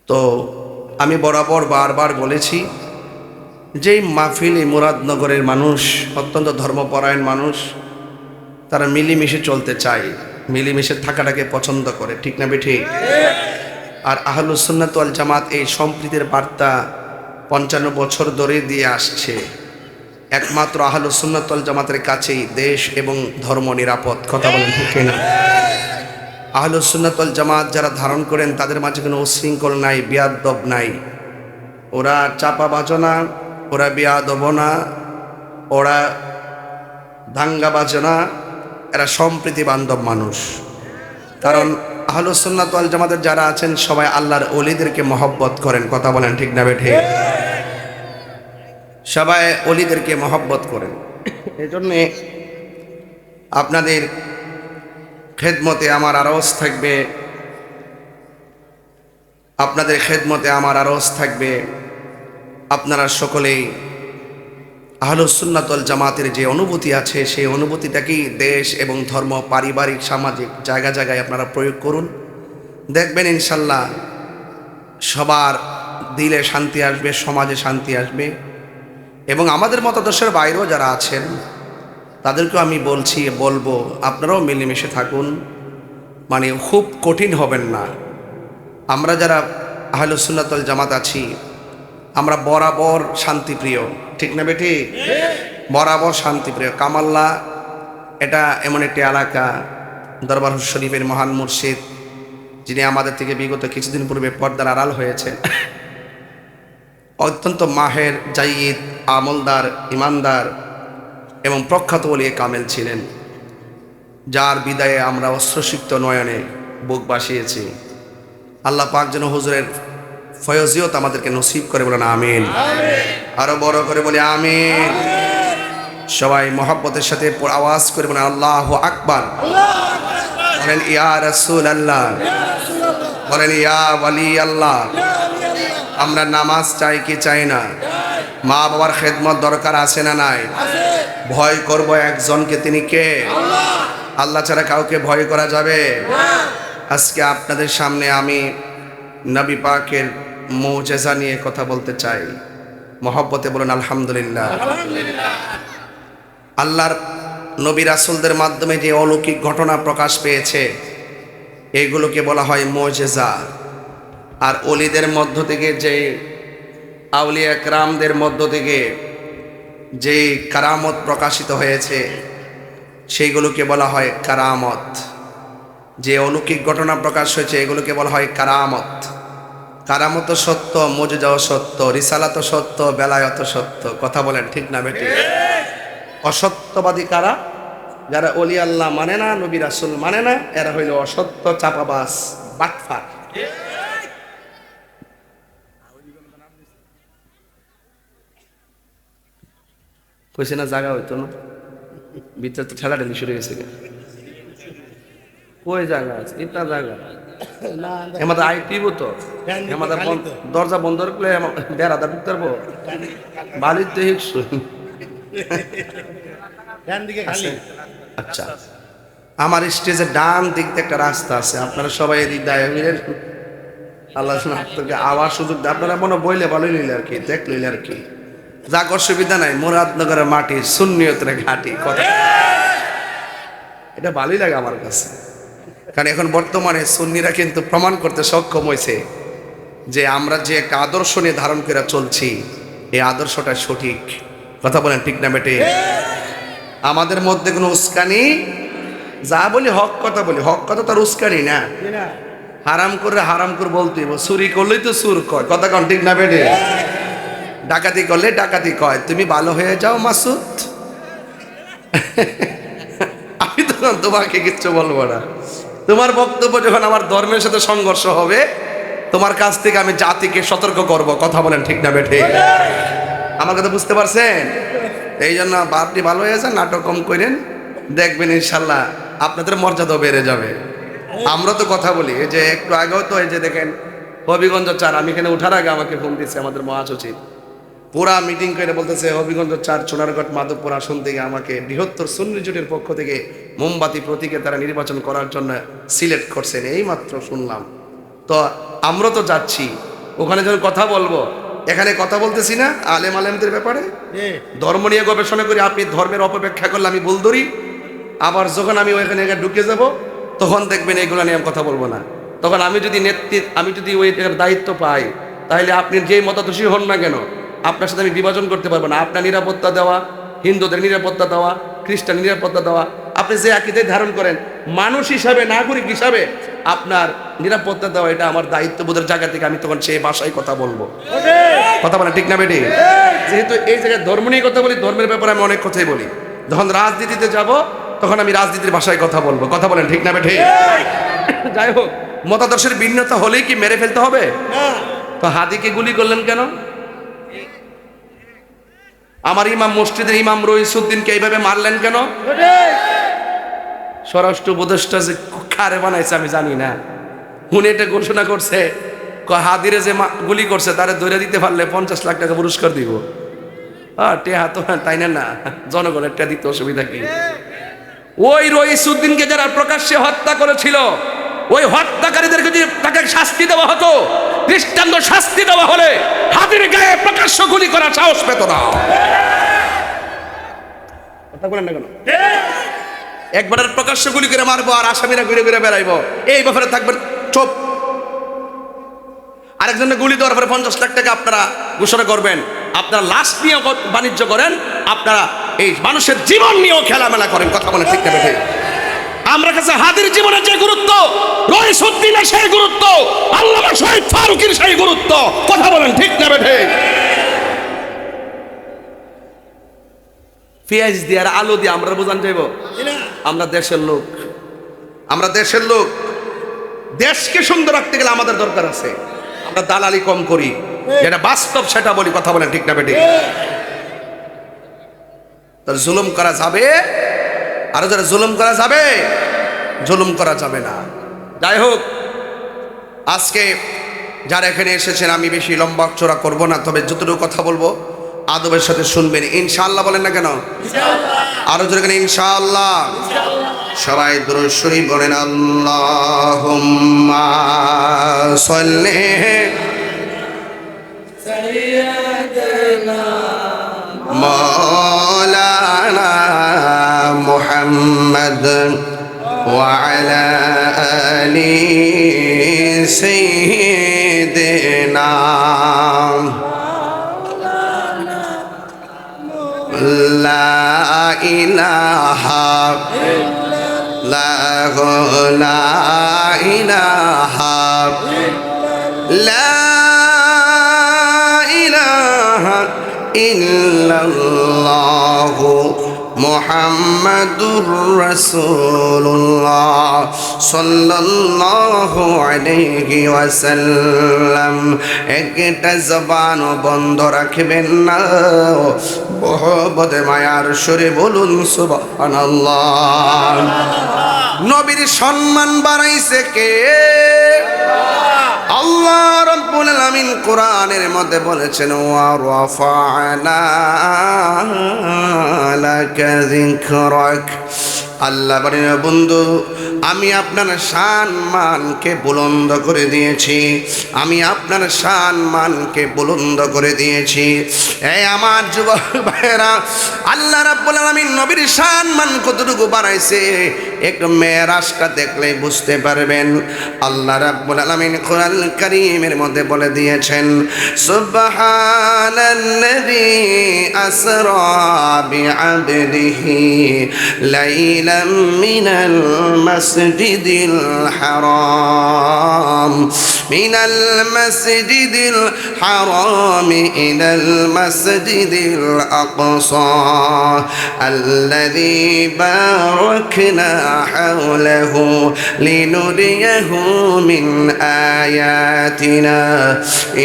তো আমি বরাবর বারবার বলেছি, যেই মাহফিল মুরাদনগরের মানুষ অত্যন্ত ধর্মপরায়ণ মানুষ, তারা মিলেমিশে চলতে চায়, মিলেমিশে থাকাটাকে পছন্দ করে, ঠিক না বেঠিক? আর আহলুস সুন্নাত ওয়াল জামাত এই সম্প্রীতির বার্তা ৫৫ বছর ধরে দিয়ে আসছে। একমাত্র আহলুস সুন্নাত ওয়াল জামাতের কাছেই দেশ এবং ধর্ম নিরাপদ। কথা বলেন ঠিক না? আহলুস সুন্নাত ওয়াল জামাত যারা ধারণ করেন তাদের মাঝে কোনো উশৃঙ্খল নাই, বেয়াদব নাই। ওরা চাপা বাজো না, ওরা বেয়াদব না, ওরা দাঙ্গা বাজে না, এরা সম্প্রীতি বান্ধব মানুষ। কারণ আহলুস সুন্নাত ওয়াল জামাতের যারা আছেন সবাই আল্লাহর ওলিদেরকে মহব্বত করেন। কথা বলেন ঠিক না বেঠিক? সবাই ওলিদেরকে মহব্বত করেন। এজন্যে আপনাদের খেদমতে আমার আরজ থাকবে, আপনাদের খেদমতে আমার আরজ থাকবে, আপনারা সকলেই আহলুস সুন্নাত ওয়াল জামাতের যে অনুভূতি আছে সেই অনুভূতিটাকেই দেশ এবং ধর্ম, পারিবারিক, সামাজিক জায়গা জায়গায় আপনারা প্রয়োগ করুন। দেখবেন ইনশাল্লাহ সবার দিলে শান্তি আসবে, সমাজে শান্তি আসবে। এবং আমাদের মতাদর্শের বাইরেও যারা আছেন তাদেরকেও আমি বলবো আপনারাও মিলেমিশে থাকুন, মানে খুব কঠিন হবেন না। আমরা যারা আহলুস সুন্নাত ওয়াল জামাত আছি আমরা বরাবর শান্তিপ্রিয়, ঠিক না বেটি? বরাবর শান্তিপ্রিয়। কামাল্লা এটা এমন একটি এলাকা, দরবার শরীফের মহান মুর্শিদ যিনি আমাদের থেকে বিগত কিছুদিন পূর্বে পর্দার আড়াল হয়েছেন, অত্যন্ত মাহের, জাইদ, আমলদার, ইমানদার এবং প্রখ্যাত ওলিয়ে কামেল ছিলেন, যার বিদায়ে আমরা অশ্রুসিক্ত নয়নে বুক বাসিয়েছি। আল্লাহ পাক যেন হুজুরের ফয়জিয়ত আমাদেরকে নসিব করে, বলেন আমিন। আরো বড় করে বলি আমিন। সবাই মহব্বতের সাথে আওয়াজ করে বলেন আল্লাহু আকবার। বলেন ইয়া রাসূলুল্লাহ, বলেন ইয়া ওয়ালি আল্লাহ। আমরা নামাজ চাই কি চাই না? মা বাবার খেদমত দরকার আছে না নাই? ভয় করব একজনকে, তিনি কে? আল্লাহ ছাড়া কাউকে ভয় করা যাবে? আজকে আপনাদের সামনে আমি নবী পাকের মুজিজা নিয়ে কথা বলতে চাই। মহব্বতে বলুন আলহামদুলিল্লাহ। আল্লাহর নবী রাসূলদের মাধ্যমে যে অলৌকিক ঘটনা প্রকাশ পেয়েছে এগুলোকে বলা হয় মুজিজা। আর ওলিদের মধ্য থেকে যে আউলিয়া কেরামদের মধ্য থেকে যে কারামত প্রকাশিত হয়েছে সেইগুলোকে বলা হয় কারামত। যে অলৌকিক ঘটনা প্রকাশ হয়েছে এগুলোকে বলা হয় কারামত। কারামত সত্য, মুজিজাও সত্য, রিসালাত সত্য, বেলায়ত সত্য। কথা বলেন ঠিক না বেটি? অসত্যবাদী কারা? যারা ওলি আল্লাহ মানে না, নবী রাসূল মানে না, এরা হইল অসত্য, চাপাবাজ, বাটফার। কইছে না জায়গা হইতো না, ভিতরে তো ঠেলাঠেলি শুরু হয়েছে। কই জায়গা আছে? এটা জায়গা এমাদা আইটিব তো এমাদা দরজা বন্ধ করলে বেড়াদা ঢুকতে পারবো। বালির তো হিকসু। আচ্ছা, আমার স্টেজের ডান দিক দিয়ে একটা রাস্তা আছে, আপনারা সবাই এদিক দায় মিলেন। আল্লাহ আপনাকে আওয়াজ সুযোগ দেয়, আপনারা মনে বইলে ভালোই নিলে আর কি, দেখ লইলে আর কি, যাক অসুবিধা নাই। মুরাদনগরের মাটি, সুন্নিয়তের ঘাটি। কথা এটা ভালোই লাগে আমার কাছে, কারণ এখন বর্তমানে সুন্নিরা কিন্তু প্রমাণ করতে সক্ষম হয়েছে যে আমরা যে একটা আদর্শ নিয়ে ধারণ করে চলছি এই আদর্শটা সঠিক। কথা বলেন ঠিক না বেটে? আমাদের মধ্যে কোনো উস্কানি, যা বলি হক কথা বলি, হক কথা তার উস্কানি না। হারাম করে হারাম করে বলতে, চুরি করলেই তো সুর কয়। কথা কন ঠিক না বেটে? ডাকাতি করলে ডাকাতি কয়। তুমি ভালো হয়ে যাও মাসুদ, আমি তখন তোমাকে কিচ্ছু বলবো না। তোমার বক্তব্য যখন আমার ধর্মের সাথে সংঘর্ষ হবে তোমার কাছ থেকে আমি জাতিকে সতর্ক করব। কথা বলেন ঠিক না বেঠে? আমার কথা বুঝতে পারছেন? এই জন্য আপনি ভালো হয়ে যান, নাটক কম করেন, দেখবেন ইনশাল্লাহ আপনাদের মর্যাদাও বেড়ে যাবে। আমরা তো কথা বলি, এই যে একটু আগেও তো এই যে দেখেন হবিগঞ্জ 4, আমি এখানে উঠার আগে আমাকে ফোন দিচ্ছে আমাদের মহাসচিব, পুরা মিটিং করে বলতেছে হবিগঞ্জ 4 চুনারগড় মাধবপুর আসন থেকে আমাকে বৃহত্তর সুন্নি জোটের পক্ষ থেকে মোমবাতি প্রতীকে তারা নির্বাচন করার জন্য সিলেক্ট করছেন। এই মাত্র শুনলাম। তো আমরা তো যাচ্ছি, ওখানে যখন কথা বলবো, এখানে কথা বলতেছি না আলেম আলেমদের ব্যাপারে, ধর্ম নিয়ে গবেষণা করি, আপনি ধর্মের অপব্যাখ্যা করলে আমি ভুল ধরি, আবার যখন আমি ওইখানে ঢুকে যাব তখন দেখবেন এগুলো নিয়ে আমি কথা বলবো না। তখন আমি যদি ওই দায়িত্ব পাই, তাহলে আপনি যেই মতাদর্শী হন না কেন, আপনার সাথে আমি বিভাজন করতে পারবো না। আপনার নিরাপত্তা দেওয়া, হিন্দুদের নিরাপত্তা দেওয়া, খ্রিস্টান নিরাপত্তা দেওয়া, আপনি যে আকীদায় ধারণ করেন, মানুষ হিসাবে, নাগরিক হিসাবে আপনার নিরাপত্তা দেওয়া, এটা আমার দায়িত্ববোধের জায়গা থেকে আমি তখন সেই ভাষায় কথা বলবো। কথা বলেন ঠিক না বেটি? যেহেতু এই জায়গায় ধর্ম নিয়ে কথা বলি, ধর্মের ব্যাপারে আমি অনেক কথাই বলি। যখন রাজনীতিতে যাব তখন আমি রাজনীতির ভাষায় কথা বলবো। কথা বলেন ঠিক না বেটি? যাই হোক, মতাদর্শের ভিন্নতা হলেই কি মেরে ফেলতে হবে? তো হাদিকে গুলি করলেন কেন? আমার ইমাম, মসজিদের ইমাম রইসুদ্দিনকে এইভাবে মারলেন কেন? স্বরাষ্ট্র উপদেষ্টা যে কারে বানাইছে আমি জানি না, উনি এটা ঘোষণা করছে, হাদিরে যে গুলি করছে তারে ধরে দিতে পারলে 50 লাখ টাকা পুরস্কার দিব। টেহা তো তাই না, জনগণের টেহা দিতে অসুবিধা কি? ওই রইসুদ্দিনকে যারা প্রকাশ্যে হত্যা করেছিল, ওই হত্যাকারীদেরকে যদি তাকে শাস্তি দেওয়া হতো, দৃষ্টান্ত শাস্তি দেওয়া হলে হাদির গায়ে প্রকাশ্য গুলি করার সাহস পেত না। কথা বলেন না কেন? একবারের প্রকাশ্য গুলি করে মারবো আর আসামিরা ঘুরে ঘুরে বেড়াইবো, এই ব্যাপারে থাকবেন চুপ। আরেকজনের গুলি দেওয়ার পরে 50 লাখ টাকা আপনারা ঘোষণা করবেন। আপনারা লাশ নিয়ে বাণিজ্য করেন, আপনারা এই মানুষের জীবন নিয়েও খেলামেলা করেন। কথা বলেন ঠিক না বেঠে? আমরা কাছে হাদির জীবনের যে গুরুত্ব, রইসুদ্দিনের সেই গুরুত্ব, আল্লামা শহীদ ফারুকীর সেই গুরুত্ব। কথা বলেন ঠিক না বেঠে? পেঁয়াজ দিয়ে আর আলু দিয়ে আমরা বোঝান যাইব? আমরা দেশের লোক, আমরা দেশের লোক। দেশকে সুন্দর রাখতে গেলে আমাদের দরকার আছে, আমরা দালালি কম করি, যেটা বাস্তব সেটা বলি। কথা বলেন ঠিক না বেঠে? তার জুলুম করা যাবে, আরো যারা জুলুম করা যাবে, জুলুম করা যাবে না। যাই হোক, আজকে যারা এখানে এসেছেন, আমি বেশি লম্বা চড়া করব না, তবে যতটুকু কথা বলবো আদবের সাথে শুনবেন। ইনশাআল্লাহ বলেন না কেন? আরো জোরে কেন ইনশাআল্লাহ? সবাই দুরূদ শরীফ বলেন। আল্লাহুম্মা সাল্লি সাইয়্যিদানা মাওলানা মুহাম্মদ ওয়া আলা আলি সাইয়্যিদিনা লা ইলাহা ইল্লাল্লাহু লা ইলাহা ইল্লাল্লাহু মুহাম্মাদুর রাসূলুল্লাহ সাল্লাল্লাহু আলাইহি ওয়াসাল্লাম। একটা জবান বন্ধ রাখবেন না, বহবতে মায়ার সুরে বলুন সুবহানাল্লাহ। নবীর সম্মান বাড়াইছে কে? আল্লাহ রাব্বুল আলামিন কোরআনের মধ্যে বলেছেন, ওয়া রাফা'না লাকা যিকরাক। আল্লাহ বলেন, বন্ধু আমি আপনার সম্মানকে বুলন্দ করে দিয়েছি, আমি আপনার সম্মানকে বুলন্দ করে দিয়েছি। এই আমার যুবক ভাইরা, আল্লাহ রাব্বুল আলামিন নবীর সম্মান কতটুকু বাড়াইছে একটু মেরাজটা দেখলেই বুঝতে পারবেন। আল্লাহ রাব্বুল আলামিন কোরআন কারীমের মধ্যে বলে দিয়েছেন, সুবহানাল্লাযী আসরা বিআবদিহি লাইলাম মিনাল মাসজিদিল হারাম মিনাল মাসজিদিল হারাম ইলাল মাসজিদিল আকসা আল্লাযী বারাকনা হাওলাহু লিনুরিয়াহু মিন আয়াতিনা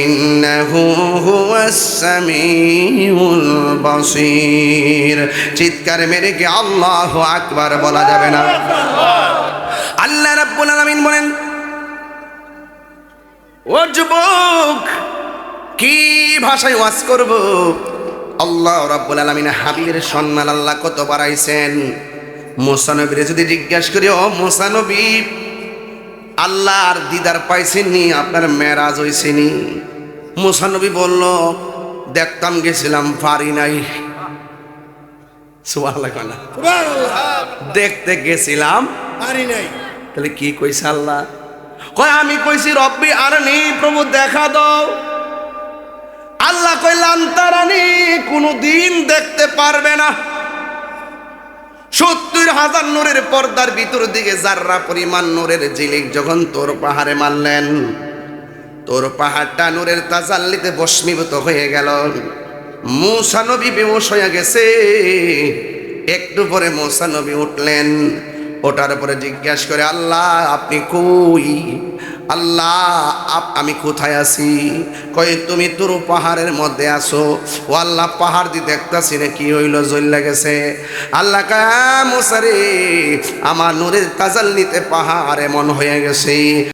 ইন্নাহু হুয়াস সামিউল বাসীর। চিৎকার মেরে কি আল্লাহু আকবার বলা যাবে না? আল্লাহ রাব্বুল আলামিন বলেন, ও যুবক কি ভাষায় ওয়াজ করব? আল্লাহ রাব্বুল আলামিন হাবিবের সম্মান আল্লাহ কত বাড়াইছেন। মুসা নবীরে যদি জিজ্ঞাসা করি, ও মুসা নবী, আল্লাহর দিদার পাইছেননি? আপনার মেরাজ হইছেনি? মুসা নবী বলল, দেখতাম গেছিলাম পারি নাই। সুবহানাল্লাহ। দেখতে গেছিলাম পারি নাই। তাহলে কি কইছে আল্লাহ? কয় আমি কইছি রব্বি আরনি, প্রভু দেখা দাও। আল্লাহ কইলাম তারানি, কোনদিন দেখতে পারবে না। 70,000 নূরের পর্দার ভিতর দিকে জাররা পরিমাণ নূরের ঝিলিক যখন তোর পাহাড়ে মারলেন, তোর পাহাড়টা নূরের তাজাল্লিতে ভস্মীভূত হয়ে গেল। মূসা নবী বেহুশ হয়ে গেছে। একটু পরে মূসা নবী উঠলেন। ওঠার পরে জিজ্ঞাসা করে, আল্লাহ আপনি কই? আল্লাহ আমি কোথায় আছি? কই তুমি তোর পাহাড়ের মধ্যে আসো। ও আল্লাহ, পাহাড় দিয়ে দেখতাছি না, কি হইল, জ্বলে গেছে। আল্লাহ কয়, মূসা রে, আমার নূরের তাজাল্লিতে পাহাড় এমন হয়ে গেছে।